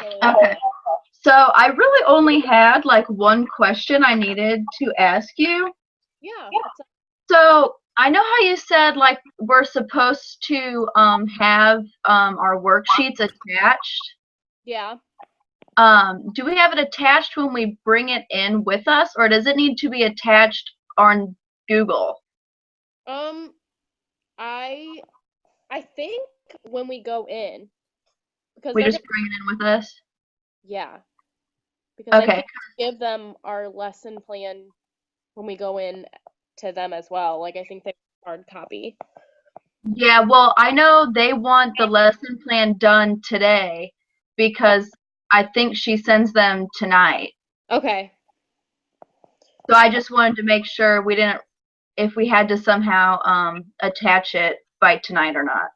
Okay. So I really only had like one question I needed to ask you. Yeah. So I know how you said like we're supposed to have our worksheets attached. Yeah. Do we have it attached when we bring it in with us, or does it need to be attached on Google? Um, I I think when we go in, because We they're just gonna, bring it in with us? yeah, because I Okay. think we give them our lesson plan when we go in to them as well. Like I think they hard copy. Yeah, well, I know they want the lesson plan done today because I think she sends them tonight. Okay. So I just wanted to make sure we didn't, if we had to somehow attach it by tonight or not.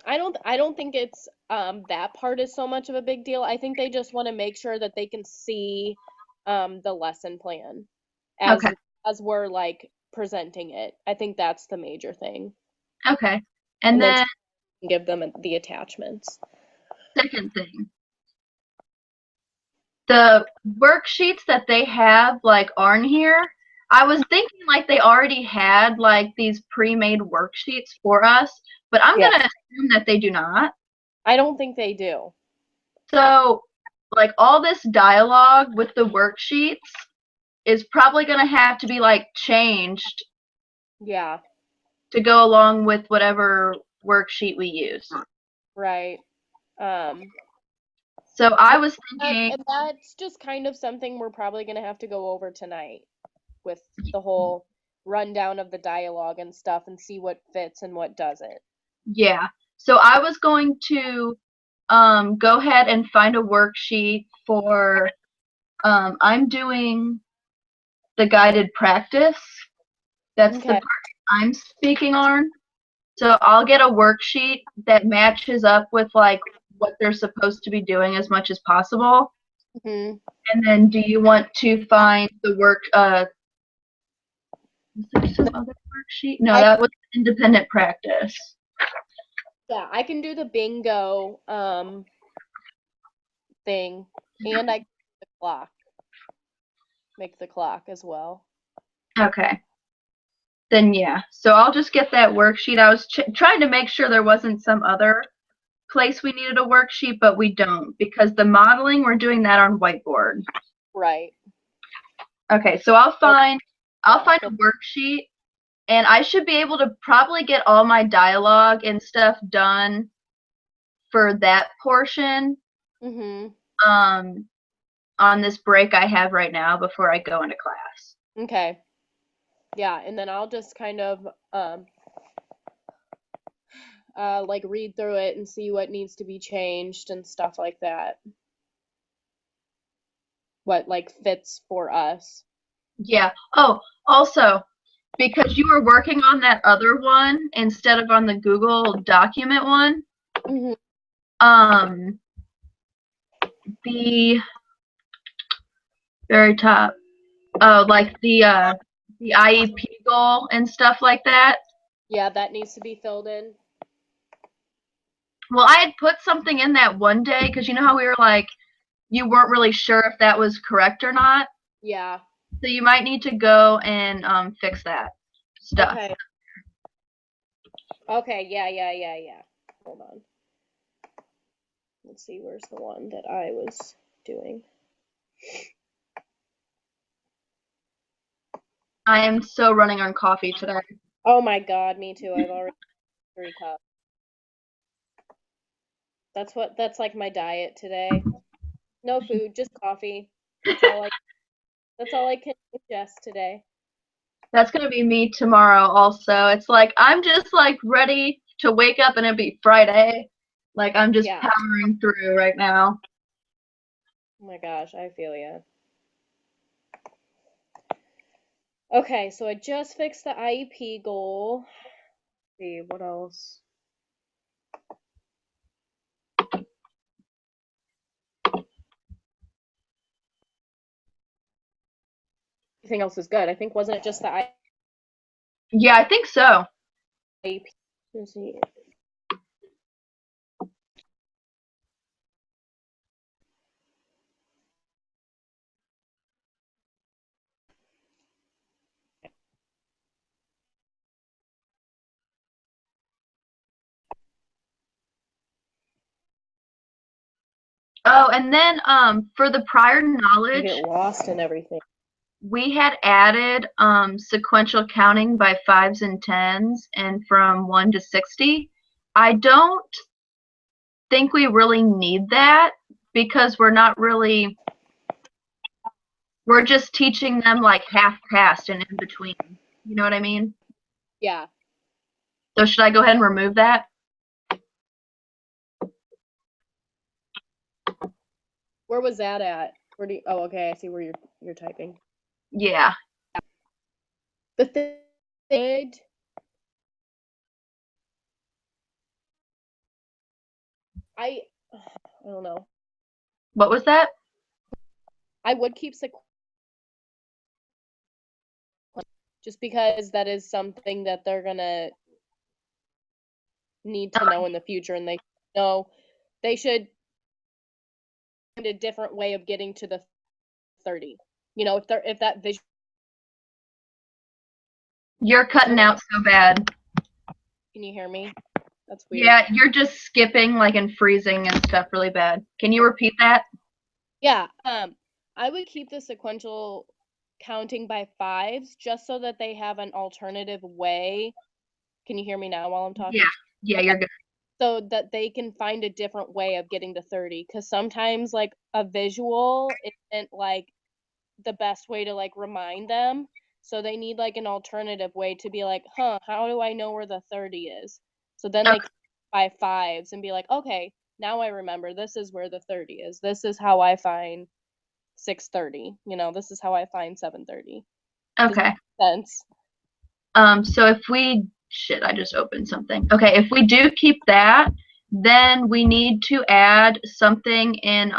I don't think it's that part is so much of a big deal. I think they just want to make sure that they can see the lesson plan as Okay. as we're like presenting it. I think that's the major thing. Okay. And And then then give them the attachments. second thing, the worksheets that they have like on here, I was thinking like they already had like these pre-made worksheets for us, but I'm Yeah. gonna assume that they do not. I don't think they do. So like all this dialogue with the worksheets is probably gonna have to be like changed Yeah, to go along with whatever worksheet we use. right. Um, So yeah, I was thinking, and that's just kind of something we're probably gonna have to go over tonight with the whole rundown of the dialogue and stuff and see what fits and what doesn't. yeah. So I was going to go ahead and find a worksheet for I'm doing the guided practice. That's the Okay. part I'm speaking on. So I'll get a worksheet that matches up with like what they're supposed to be doing as much as possible. Hmm. And then do you want to find the work was there some other worksheet? No, I that was independent practice. Yeah, I can do the bingo thing, and I can do the clock, make the clock as well. Okay. Then yeah. So I'll just get that worksheet. I was trying to make sure there wasn't some other place we needed a worksheet, but we don't because the modeling we're doing that on whiteboard. Right. Okay, so I'll Okay. I'll Yeah. find a worksheet and I should be able to probably get all my dialogue and stuff done for that portion Mhm. um on this break I have right now before I go into class. Okay. Yeah, and then I'll just kind of like read through it and see what needs to be changed and stuff like that. What like fits for us. Yeah. Oh, also, because you were working on that other one instead of on the Google document one, Mhm. um the very top, oh, like the IEP goal and stuff like that. Yeah, that needs to be filled in. Well, I had put something in that one day because you know how we were like, you weren't really sure if that was correct or not. Yeah. So you might need to go and fix that stuff. Okay. Okay, yeah. Hold on. Let's see, where's the one that I was doing? I am so running on coffee today. Oh my God, me too. I've already 3 cups. That's like my diet today. No food, just coffee. That's all I can ingest today. That's gonna be me tomorrow also. It's like I'm just like ready to wake up and it be Friday. Like I'm just Yeah. powering through right now. Oh my gosh, I feel ya. Okay, so I just fixed the IEP goal. Let's see, what else? Everything else is good. I think wasn't it just the Yeah, I think so. IEP? Let's see. Oh, and then for the prior You knowledge, get lost in everything. we had added sequential counting by 5s and 10s and from 1 to 60. I don't think we really need that because we're just teaching them like half past and in between. You know what I mean? Yeah. So should I go ahead and remove that? Where was that at? Where do you, oh, okay, I see where you're typing. Yeah. The thing I don't know. What was that? I would keep just because that is something that they're gonna need to know in the future, and they know they should find a different way of getting to the 30. You know, if that vision. You're cutting out so bad. Can you hear me? That's weird. Yeah, you're just skipping like and freezing and stuff really bad. Can you repeat that? Yeah. I would keep the sequential counting by 5s just so that they have an alternative way. Can you hear me now while I'm talking? Yeah. Yeah, Okay. you're good. So that they can find a different way of getting to 30, because sometimes like a visual isn't like the best way to like remind them, so they need like an alternative way to be like, huh, how do I know where the 30 is? So then they can by 5s and be like, okay, now I remember this is where the 30 is, this is how I find 6:30, you know, this is how I find 7:30. Does that Okay. make sense? So if we shit, I just opened something. Okay, if we do keep that, then we need to add something in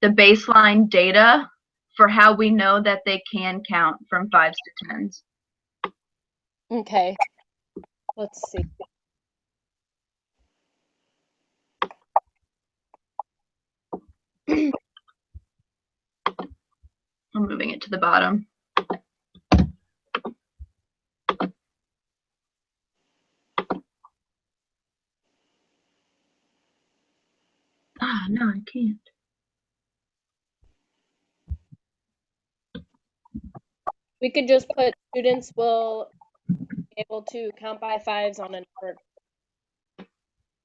the baseline data for how we know that they can count from 5s to 10s. Okay, let's see. I'm moving it to the bottom. Ah, no, I can't. We could just put students will be able to count by 5s on a number.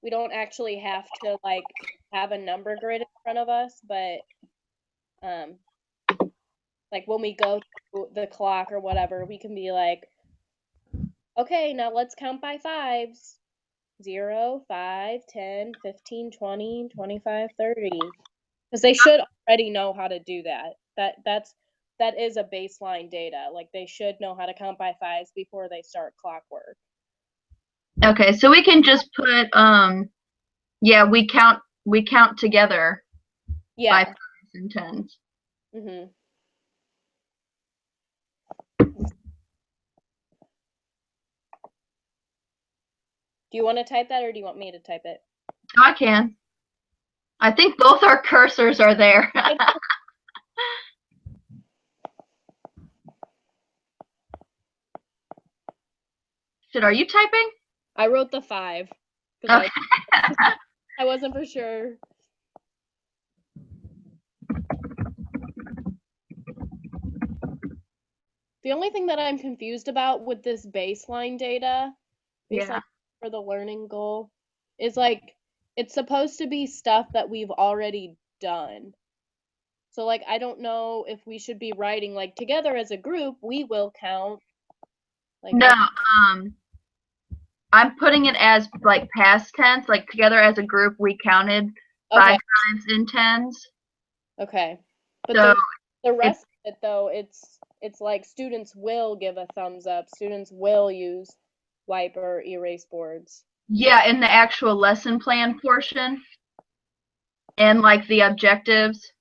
We don't actually have to like have a number grid in front of us, but um like when we go to the clock or whatever, we can be like, okay, now let's count by 5s. 0, 5, 10, 15, 20, 25, 30. Because they should already know how to do that. That is a baseline data. Like they should know how to count by 5s before they start clockwork. Okay, so we can just put yeah, we count together by Yeah. 5s and 10s. Mm-hmm. Do you want to type that or do you want me to type it? I can. I think both our cursors are there. Shit, are you typing? I wrote the 5 because Okay. I wasn't for sure. The only thing that I'm confused about with this baseline data, Yeah. for the learning goal, is like it's supposed to be stuff that we've already done. So like I don't know if we should be writing like together as a group we will count. Like No, I'm putting it as like past tense, like together as a group we counted okay, 5 times in 10s. okay. But So the it's rest of it though, it's like students will give a thumbs up. Students will use wipe or erase boards. yeah, in the actual lesson plan portion and like the objectives.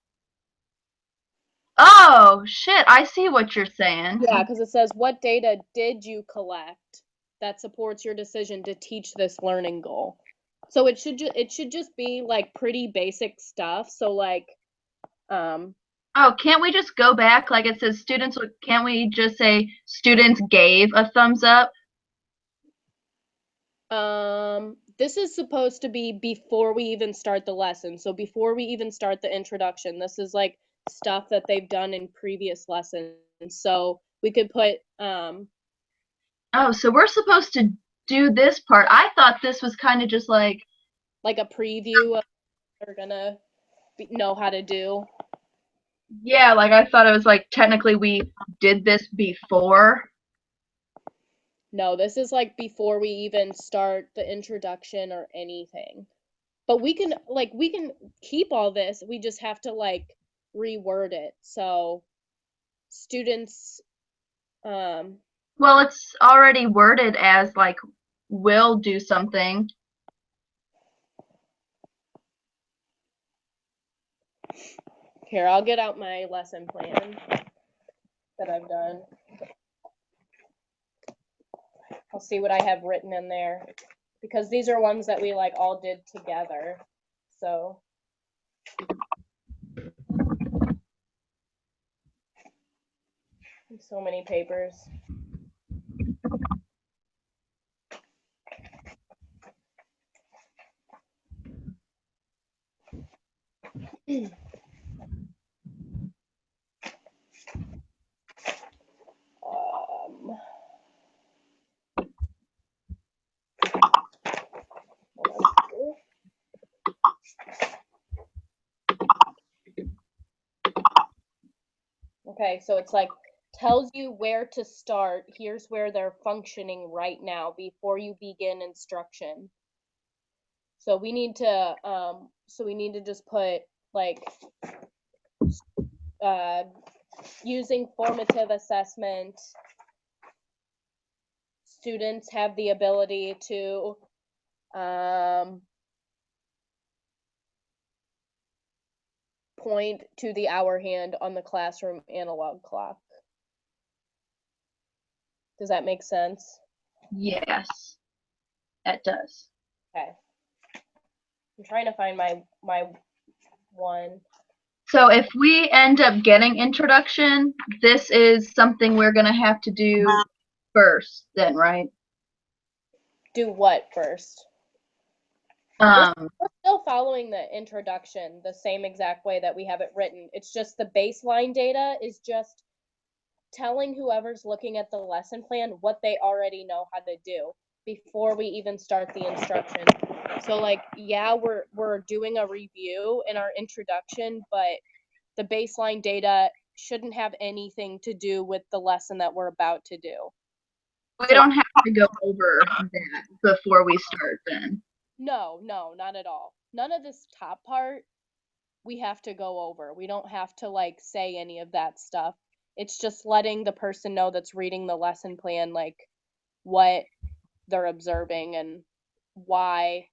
Oh, shit, I see what you're saying. Yeah, because it says what data did you collect that supports your decision to teach this learning goal. So it should just be like pretty basic stuff. So like Oh, can't we just go back like it says students, can't we just say students gave a thumbs up? This is supposed to be before we even start the lesson. So before we even start the introduction, this is like stuff that they've done in previous lessons. So we could put Oh, so we're supposed to do this part. I thought this was kind of just like a preview of what they're gonna know how to do. yeah, like I thought it was like technically we did this before. No, this is like before we even start the introduction or anything. But we can keep all this. We just have to like reword it. So students Well, it's already worded as like will do something. here, I'll get out my lesson plan that I've done. I'll see what I have written in there because these are ones that we like all did together. So so many papers. Okay, so it's like tells you where to start. Here's where they're functioning right now before you begin instruction. So we need to just put like using formative assessment, students have the ability to point to the hour hand on the classroom analog clock. Does that make sense? Yes, that does. Okay. I'm trying to find my one. So if we end up getting introduction, this is something we're gonna have to do first, then, right? Do what first? Um, We're still following the introduction the same exact way that we have it written. It's just the baseline data is just telling whoever's looking at the lesson plan what they already know how to do before we even start the instruction. So like, yeah, we're doing a review in our introduction, but the baseline data shouldn't have anything to do with the lesson that we're about to do. we don't have to go over that before we start then. No, not at all. None of this top part we have to go over. We don't have to like say any of that stuff. It's just letting the person know that's reading the lesson plan like what they're observing and why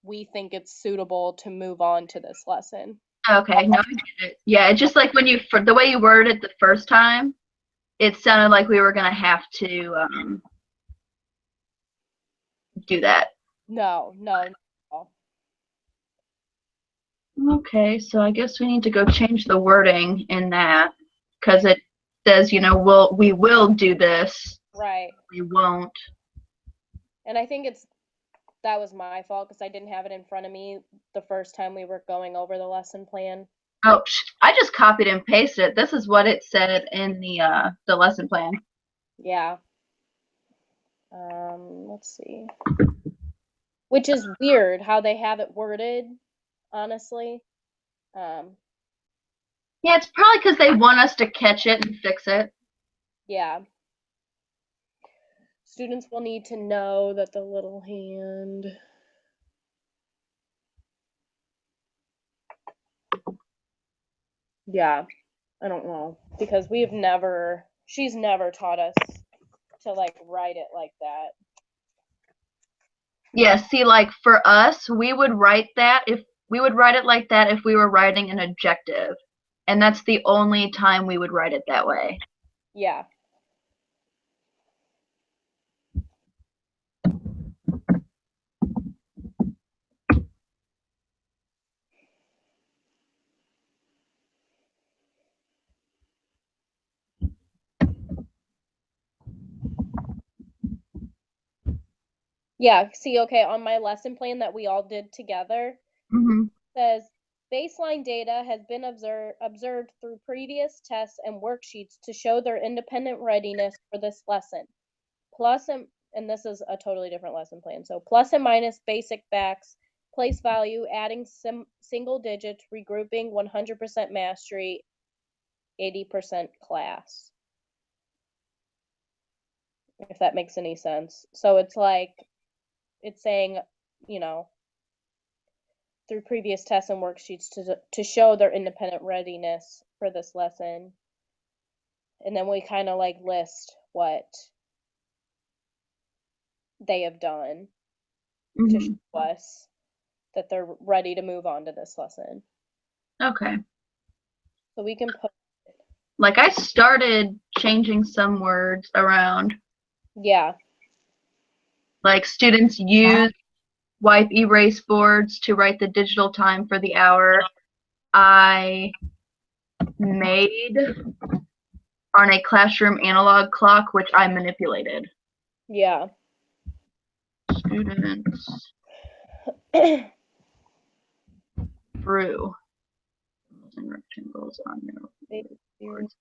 we think it's suitable to move on to this lesson. Okay, no, I get it. Yeah, it's just like when you, for the way you worded it the first time, it sounded like we were gonna have to do that. No. Okay, so I guess we need to go change the wording in that because it says, you know, we will do this. Right. We won't. And I think that was my fault because I didn't have it in front of me the first time we were going over the lesson plan. Oh, I just copied and pasted it. This is what it said in the lesson plan. Yeah. Let's see. Which is weird how they have it worded, honestly. Yeah, it's probably because they want us to catch it and fix it. Yeah. Students will need to know that the little hand. Yeah, I don't know. Because she's never taught us to like write it like that. Yeah, see, like for us, we would write it like that if we were writing an objective. And that's the only time we would write it that way. Yeah. Yeah, see, okay, on my lesson plan that we all did together, Mm-hmm. says baseline data has been observed through previous tests and worksheets to show their independent readiness for this lesson. Plus and this is a totally different lesson plan. So plus and minus basic facts, place value, adding single digits, regrouping, 100% mastery, 80% class. If that makes any sense. So it's like, it's saying, you know, through previous tests and worksheets to show their independent readiness for this lesson. And then we kind of like list what they have done to Mm-hmm. show us that they're ready to move on to this lesson. Okay. So we can put, Like I started changing some words around. yeah, Like students use wipe erase boards to write the digital time for the hour. I made on a classroom analog clock, which I manipulated. yeah. Students drew and rectangles on their boards,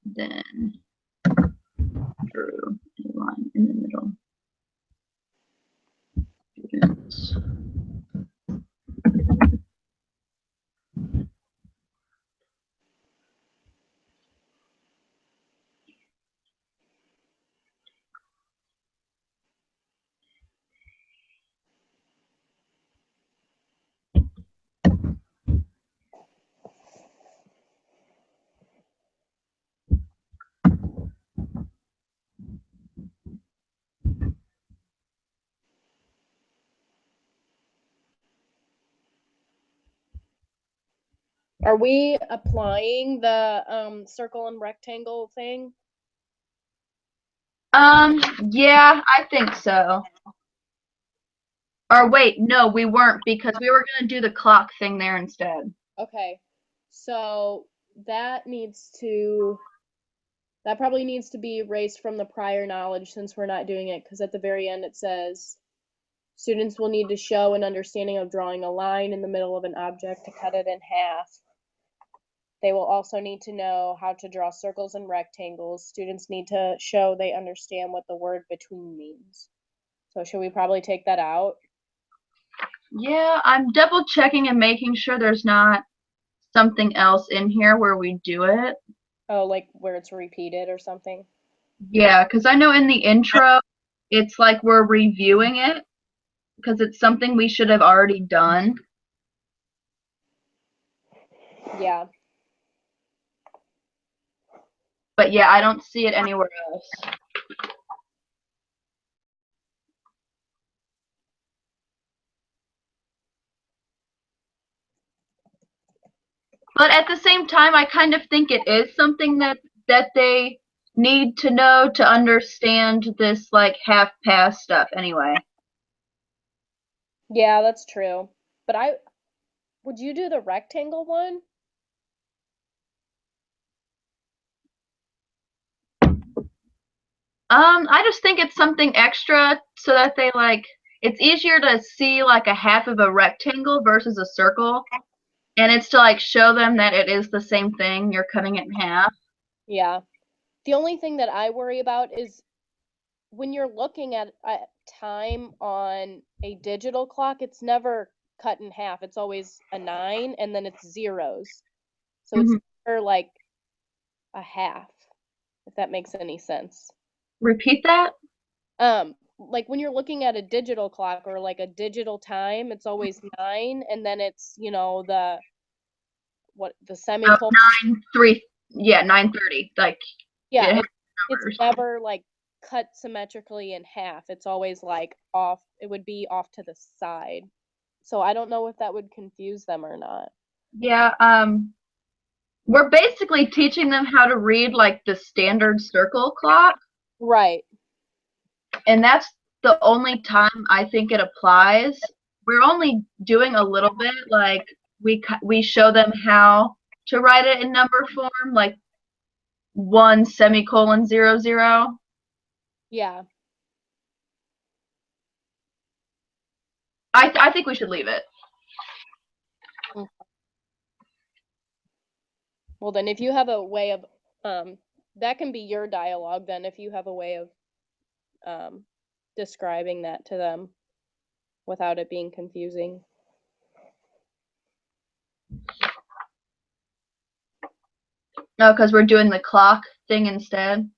then drew a line in the middle. Students Are we applying the circle and rectangle thing? Yeah, I think so. Or wait, no, we weren't because we were gonna do the clock thing there instead. Okay. So that probably needs to be erased from the prior knowledge since we're not doing it, because at the very end it says students will need to show an understanding of drawing a line in the middle of an object to cut it in half. They will also need to know how to draw circles and rectangles. Students need to show they understand what the word between means. So should we probably take that out? Yeah, I'm double checking and making sure there's not something else in here where we do it. Oh, like where it's repeated or something? Yeah, because I know in the intro, it's like we're reviewing it because it's something we should have already done. Yeah. But yeah, I don't see it anywhere else. But at the same time, I kind of think it is something that they need to know to understand this like half pass stuff anyway. Yeah, that's true. But would you do the rectangle one? I just think it's something extra so that they like it's easier to see like a half of a rectangle versus a circle. And it's to like show them that it is the same thing. You're cutting it in half. Yeah. The only thing that I worry about is when you're looking at time on a digital clock, it's never cut in half. It's always a 9 and then it's zeros. So it's never like a half, if that makes any sense. Repeat that? Like when you're looking at a digital clock or like a digital time, it's always 9 and then it's, the semicolon. 9:03. Yeah, 9:30. Like Yeah, it it's numbers. never like cut symmetrically in half. It's always like off, it would be off to the side. So I don't know if that would confuse them or not. Yeah, we're basically teaching them how to read like the standard circle clock, Right. and that's the only time I think it applies. We're only doing a little bit, like we show them how to write it in number form, like 1 semicolon 00. Yeah. I think we should leave it. Well, then if you have a way of, that can be your dialogue then, if you have a way of describing that to them without it being confusing. No, because we're doing the clock thing instead.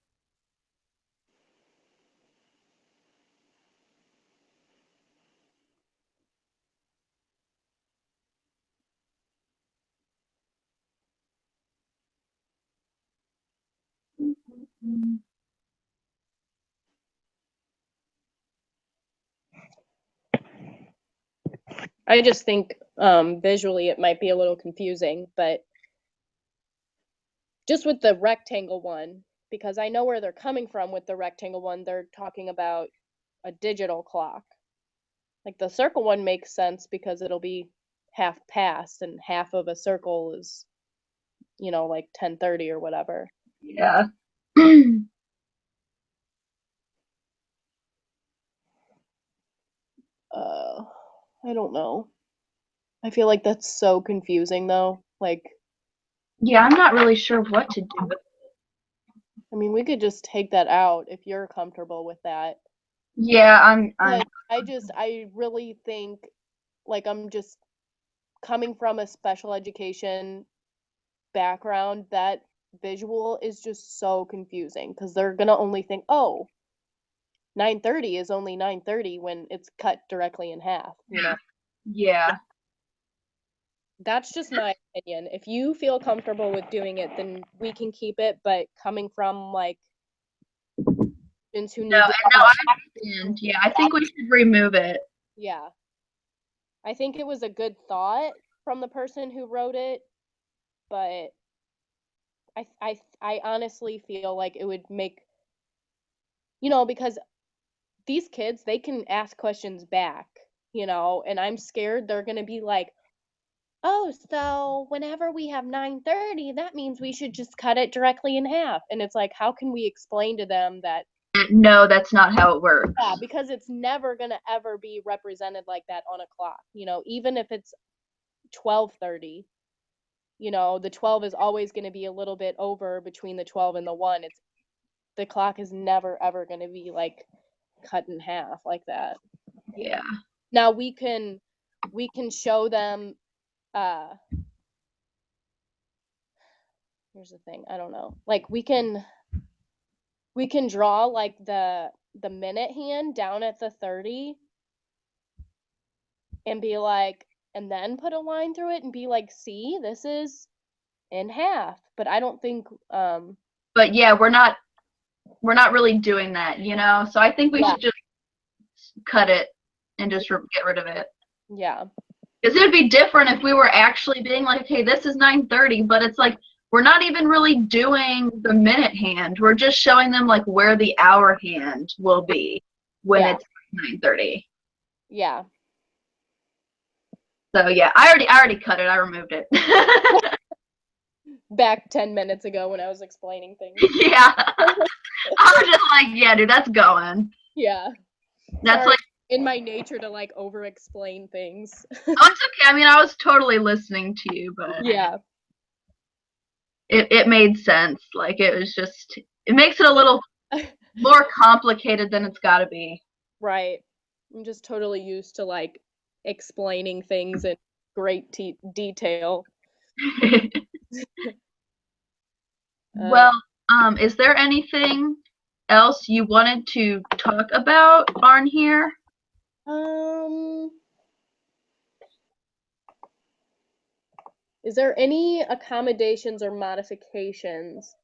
I just think visually it might be a little confusing, but just with the rectangle one, because I know where they're coming from with the rectangle one, they're talking about a digital clock. Like the circle one makes sense because it'll be half past and half of a circle is, you know, like 10:30 or whatever. Yeah. I don't know. I feel like that's so confusing though. Like, Yeah, I'm not really sure what to do. I mean, we could just take that out if you're comfortable with that. Yeah, I'm But I really think, like, I'm just coming from a special education background, that visual is just so confusing because they're gonna only think, oh, 9:30 is only 9:30 when it's cut directly in half, you know? yeah. That's just my opinion. If you feel comfortable with doing it, then we can keep it, but coming from like students who No, need to and no, I understand. Yeah, I think we should remove it. yeah. I think it was a good thought from the person who wrote it, but I honestly feel like it would make, you know, because these kids, they can ask questions back, you know, and I'm scared they're going to be like, "Oh, so whenever we have 9:30, that means we should just cut it directly in half." And it's like, how can we explain to them that No, that's not how it works. yeah, because it's never going to ever be represented like that on a clock, you know, even if it's 12:30. You know, the 12 is always going to be a little bit over between the 12 and the 1. It's the clock is never ever going to be like cut in half like that. Yeah. Now we can show them here's the thing, I don't know. Like we can draw like the minute hand down at the 30 and be like, and then put a line through it and be like, see, this is in half. But I don't think But yeah, we're not really doing that, you know? So I think we yeah, should just cut it and just get rid of it. yeah. Because it would be different if we were actually being like, okay, this is 9:30, but it's like we're not even really doing the minute hand. We're just showing them like where the hour hand will be when Yeah. it's 9:30. Yeah. So yeah, I already cut it. I removed it. Back 10 minutes ago when I was explaining things. Yeah. I was just like, yeah, dude, that's going. Yeah. That's Sorry, like, in my nature to like over explain things. oh, it's okay. I mean, I was totally listening to you, but Yeah. it made sense. Like it was just, it makes it a little more complicated than it's got to be. Right. I'm just totally used to like explaining things in great detail. Well, is there anything else you wanted to talk about on here? Is there any accommodations or modifications?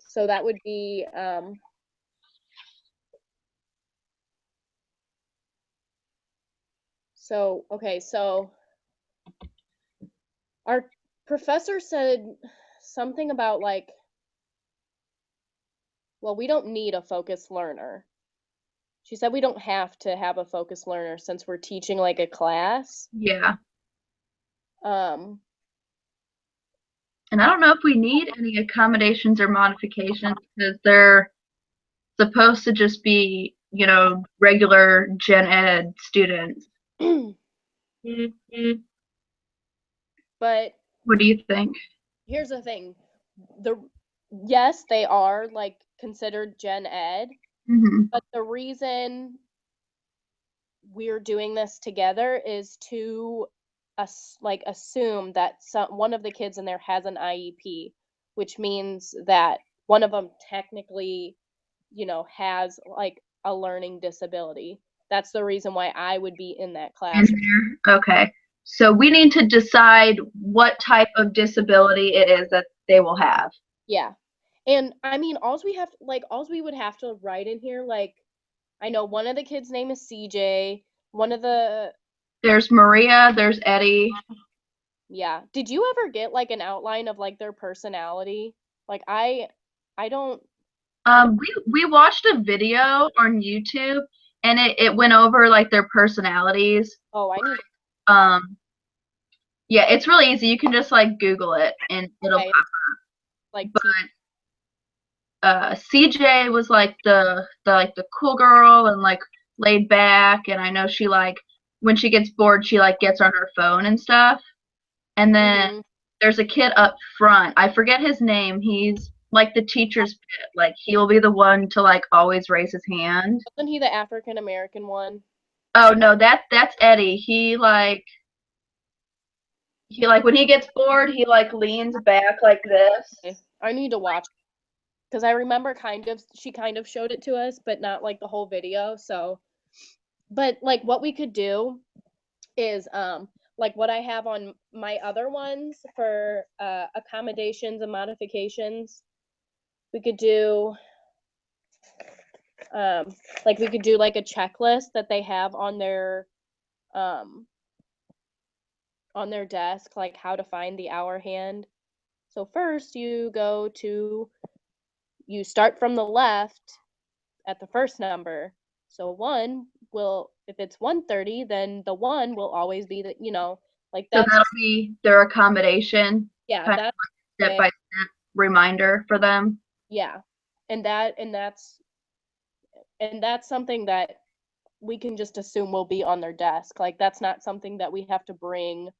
So that would be so okay, so our professor said something about like, well, we don't need a focused learner. She said we don't have to have a focused learner since we're teaching like a class. Yeah. Um, And I don't know if we need any accommodations or modifications because they're supposed to just be regular gen ed students. But What do you think? here's the thing. Yes, they are like considered gen ed, but the reason we're doing this together is to assume that one of the kids in there has an IEP, which means that one of them technically, has like a learning disability. That's the reason why I would be in that class. Okay. So we need to decide what type of disability it is that they will have. Yeah. And I mean, all we would have to write in here, like, I know one of the kids' name is CJ. There's Maria, there's Eddie. Yeah. Did you ever get like an outline of like their personality? Like I don't. We watched a video on YouTube and it went over like their personalities. Oh, I need. Yeah, it's really easy. You can just like Google it and it'll pop up. Like, CJ was like the cool girl and like laid back, and I know she like when she gets bored she like gets on her phone and stuff. And then there's a kid up front. I forget his name. He's like the teacher's pet. Like he will be the one to like always raise his hand. wasn't he the African American one? Oh no, that's Eddie. He like when he gets bored, he like leans back like this. I need to watch because I remember she kind of showed it to us, but not like the whole video. So, but like what we could do is like what I have on my other ones for accommodations and modifications. We could do like we could do like a checklist that they have on their desk, like how to find the hour hand. So first you start from the left at the first number. So if it's 1:30, then the 1 will always be like So that's. that'll be their accommodation. Yeah, Kind that's of step by step reminder for them. Yeah. And that's something that we can just assume will be on their desk. Like that's not something that we have to bring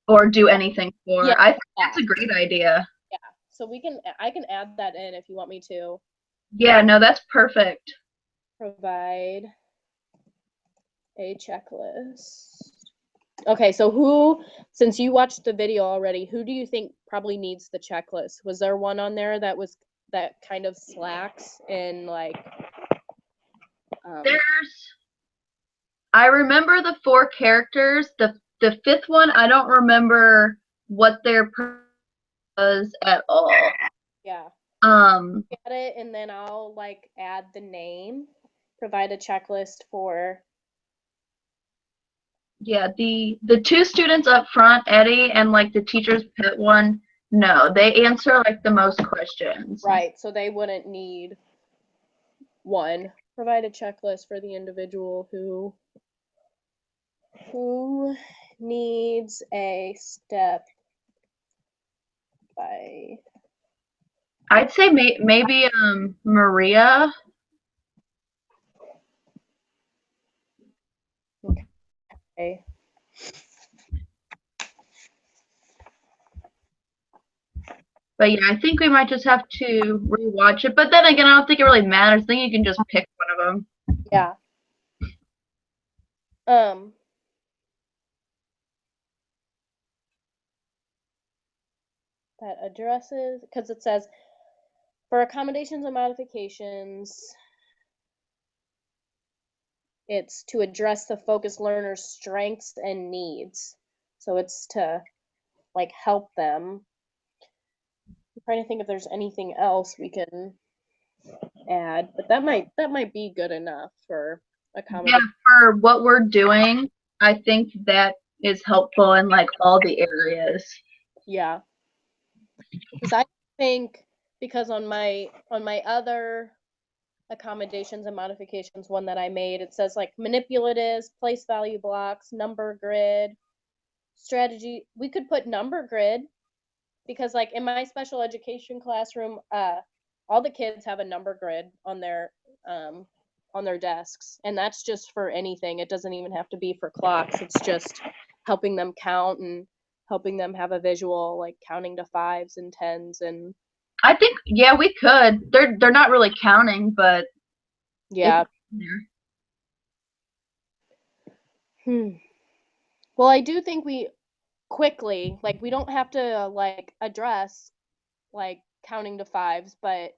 or do anything for. Yeah, I think that's a great idea. Yeah. So I can add that in if you want me to. Yeah, no, that's perfect. Provide a checklist. Okay, so since you watched the video already, who do you think probably needs the checklist? Was there one on there that kind of slacks in like I remember the 4 characters. The 5th one, I don't remember what their was at all. Yeah. Get it, and then I'll like add the name. Provide a checklist for. Yeah, the 2 students up front, Eddie and like the teacher's pet one, no, they answer like the most questions. Right, so they wouldn't need one. Provide a checklist for the individual who needs a step by. I'd say maybe Maria. Okay. But yeah, I think we might just have to rewatch it. But then again, I don't think it really matters. I think you can just pick one of them. Yeah. That addresses, because it says for accommodations and modifications, it's to address the focused learner's strengths and needs. So it's to like help them. I'm trying to think if there's anything else we can add, but that might be good enough for accommodation. Yeah, for what we're doing, I think that is helpful in like all the areas. Yeah. Because I think on my other accommodations and modifications one that I made, it says like manipulatives, place value blocks, number grid, strategy. We could put number grid because like in my special education classroom, all the kids have a number grid on their on their desks. And that's just for anything. It doesn't even have to be for clocks. It's just helping them count and helping them have a visual, like counting to 5s and 10s. And I think, yeah, we could. They're not really counting, but yeah. Well, I do think we quickly, like, we don't have to like address like counting to 5s, but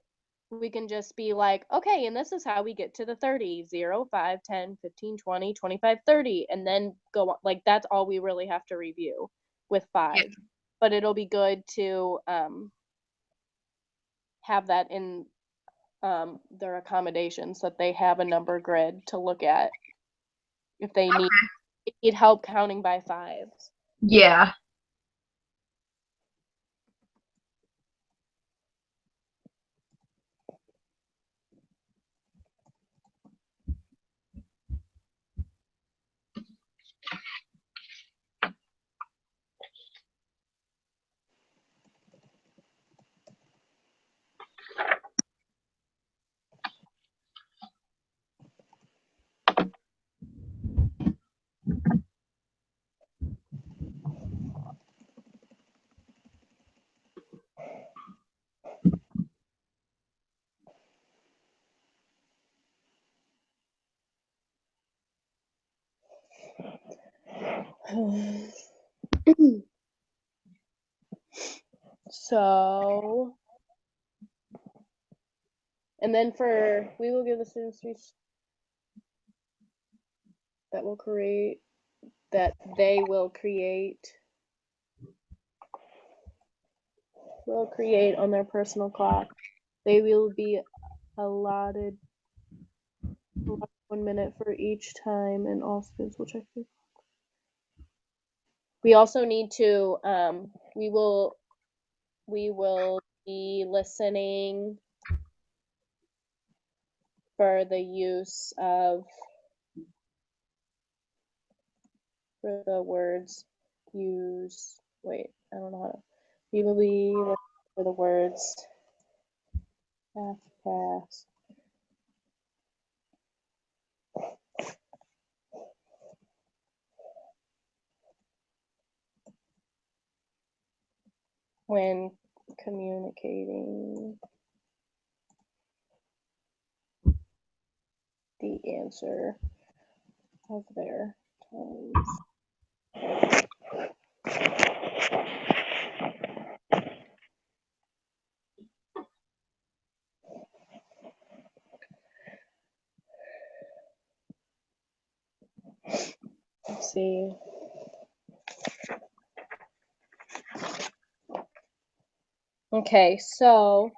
we can just be like, okay, and this is how we get to the 30, 0, 5, 10, 15, 20, 25, 30, and then go on. Like, that's all we really have to review with 5. Yeah. But it'll be good to have that in their accommodations, that they have a number grid to look at if they need help counting by 5s. Yeah. So, and then we will give the students that they will create on their personal clock. They will be allotted 1 minute for each time, and all students will check their clock. We also need to we will be listening for the use of for the words use. Wait, I don't know how to. We will be listening for the words half past. When communicating the answer of their times. Let's see. Okay, so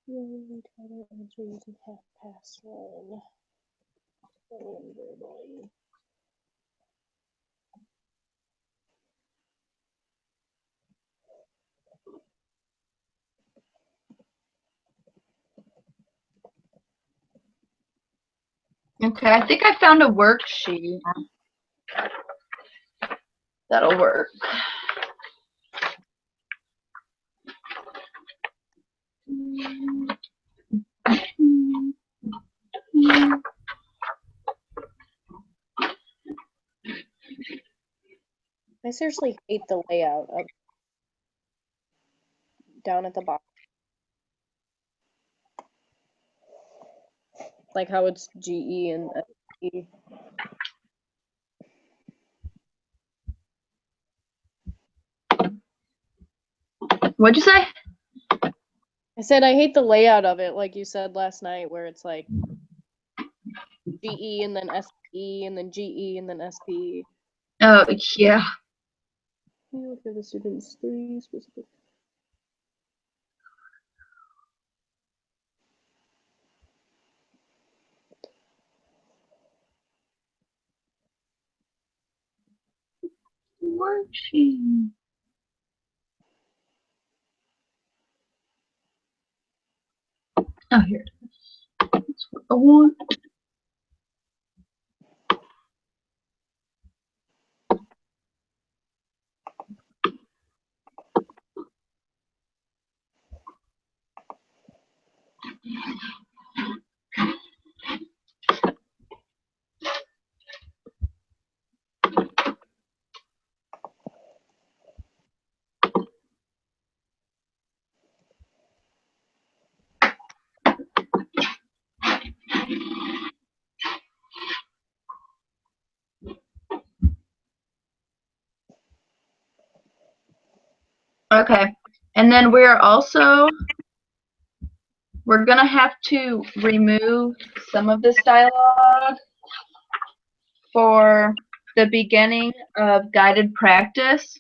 answer using half past one. Verbally. Okay, I think I found a worksheet. That'll work. I seriously hate the layout of down at the bottom. Like how it's GE and SE. What'd you say? I said I hate the layout of it, like you said last night, where it's like GE and then SPE and then GE and then SPE. Oh, yeah. We will give the students 3 specific. Worksheet. Oh, here it is. That's what I want. Okay. And then we're going to have to remove some of this dialogue for the beginning of guided practice.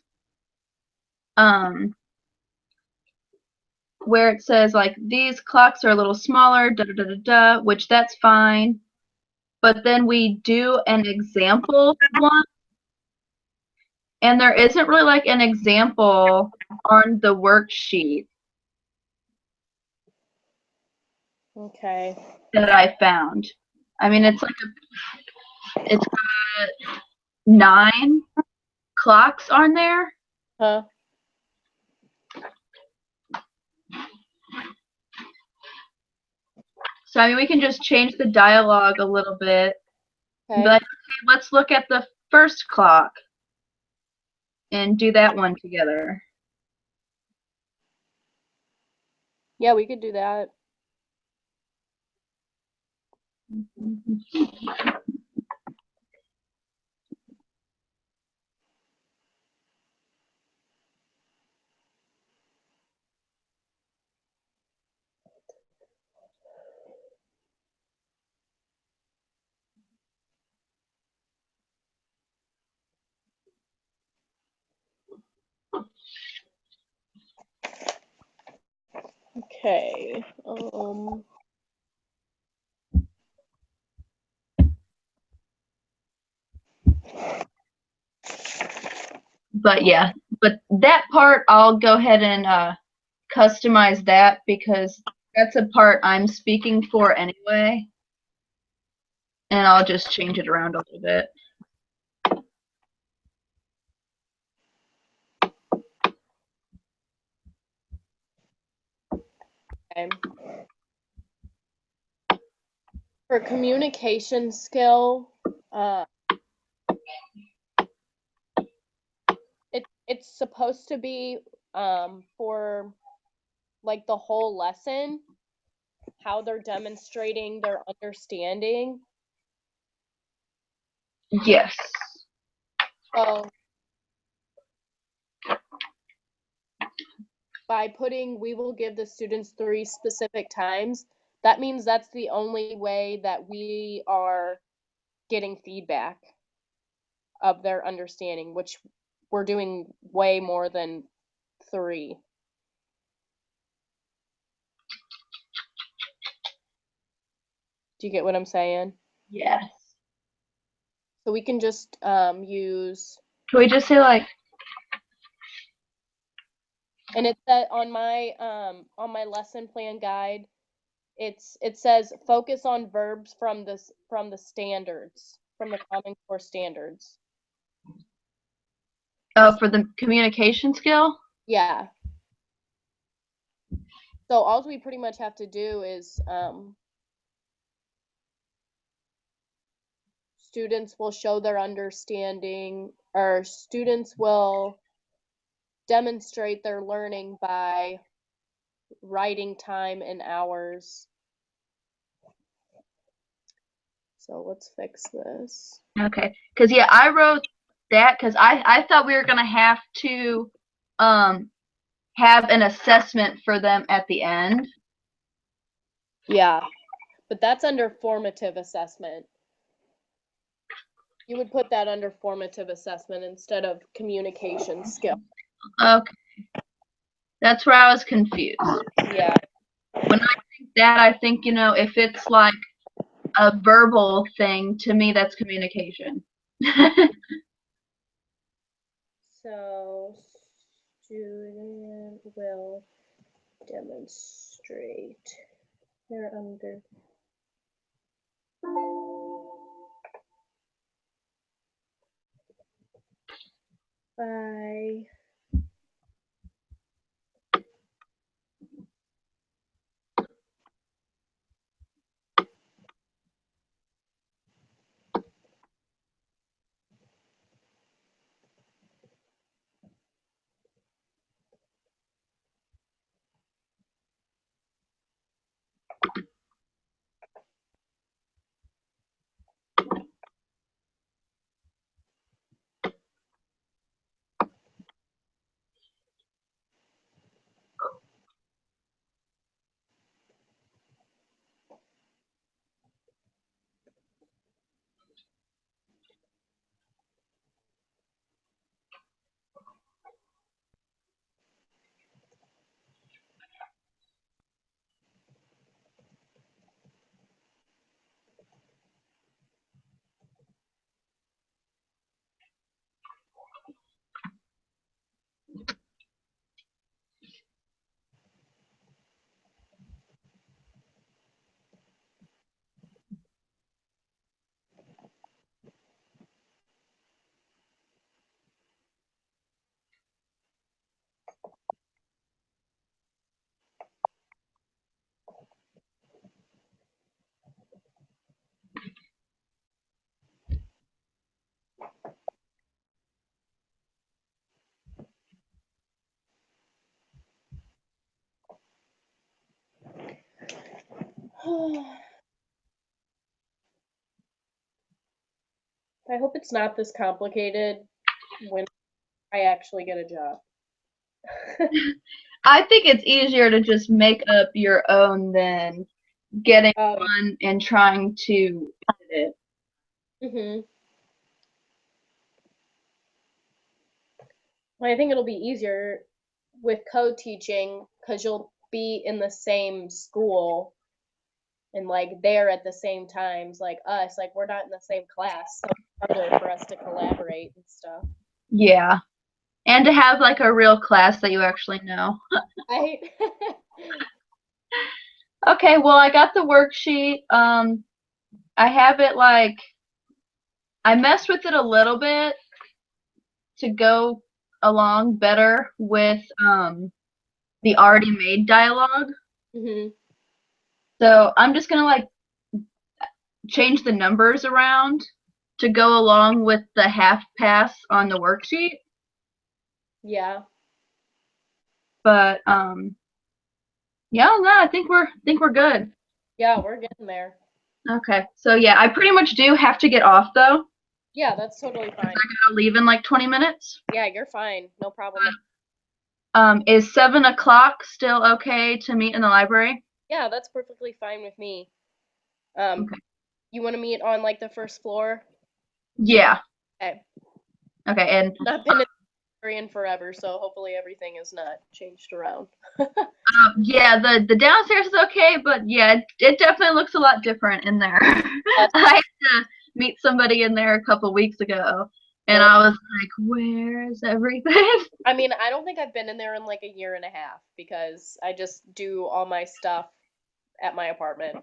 Where it says like these clocks are a little smaller, da da da da da, which that's fine. But then we do an example one, and there isn't really like an example on the worksheet. Okay. That I found. I mean, it's got 9 clocks on there. Huh? So I mean, we can just change the dialogue a little bit. Okay. But okay, let's look at the first clock and do that one together. Yeah, we could do that. Okay. But yeah, but that part I'll go ahead and customize that because that's a part I'm speaking for anyway. And I'll just change it around a little bit. Okay. For communication skill, it's supposed to be for like the whole lesson, how they're demonstrating their understanding. Yes. So by putting we will give the students 3 specific times, that means that's the only way that we are getting feedback of their understanding, which we're doing way more than 3. Do you get what I'm saying? Yes. So we can just use. Can we just say like? And it's that on my lesson plan guide, it says focus on verbs from the standards, from the Common Core standards. Oh, for the communication skill? Yeah. So all we pretty much have to do is students will show their understanding, or students will demonstrate their learning by writing time and hours. So let's fix this. Okay, because yeah, I wrote that because I thought we were gonna have to have an assessment for them at the end. Yeah, but that's under formative assessment. You would put that under formative assessment instead of communication skill. Okay. That's where I was confused. Yeah. When I think that, I think, if it's like a verbal thing, to me, that's communication. So, student will demonstrate. They're under. By I hope it's not this complicated when I actually get a job. I think it's easier to just make up your own than getting one and trying to edit it. Well, I think it'll be easier with co-teaching because you'll be in the same school and like there at the same times, like us, like we're not in the same class, so it's harder for us to collaborate and stuff. Yeah. And to have like a real class that you actually know. Okay, well, I got the worksheet. I have it like, I messed with it a little bit to go along better with the already made dialogue. So I'm just gonna like change the numbers around to go along with the half pass on the worksheet. Yeah. But yeah, no, I think we're good. Yeah, we're getting there. Okay, so yeah, I pretty much do have to get off though. Yeah, that's totally fine. I gotta leave in like 20 minutes. Yeah, you're fine. No problem. Is 7 o'clock still okay to meet in the library? Yeah, that's perfectly fine with me. Okay. You want to meet on like the first floor? Yeah. Okay. Okay, and Not been in forever, so hopefully everything is not changed around. yeah, the downstairs is okay, but yeah, it definitely looks a lot different in there. I had to meet somebody in there a couple weeks ago, and I was like, where is everything? I mean, I don't think I've been in there in like a year and a half because I just do all my stuff at my apartment.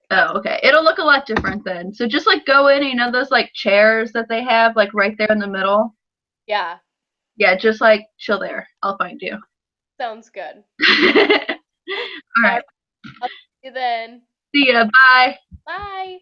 Oh, okay. It'll look a lot different then. So just like go in, those like chairs that they have like right there in the middle? Yeah. Yeah, just like chill there. I'll find you. Sounds good. All right. I'll see you then. See ya. Bye. Bye.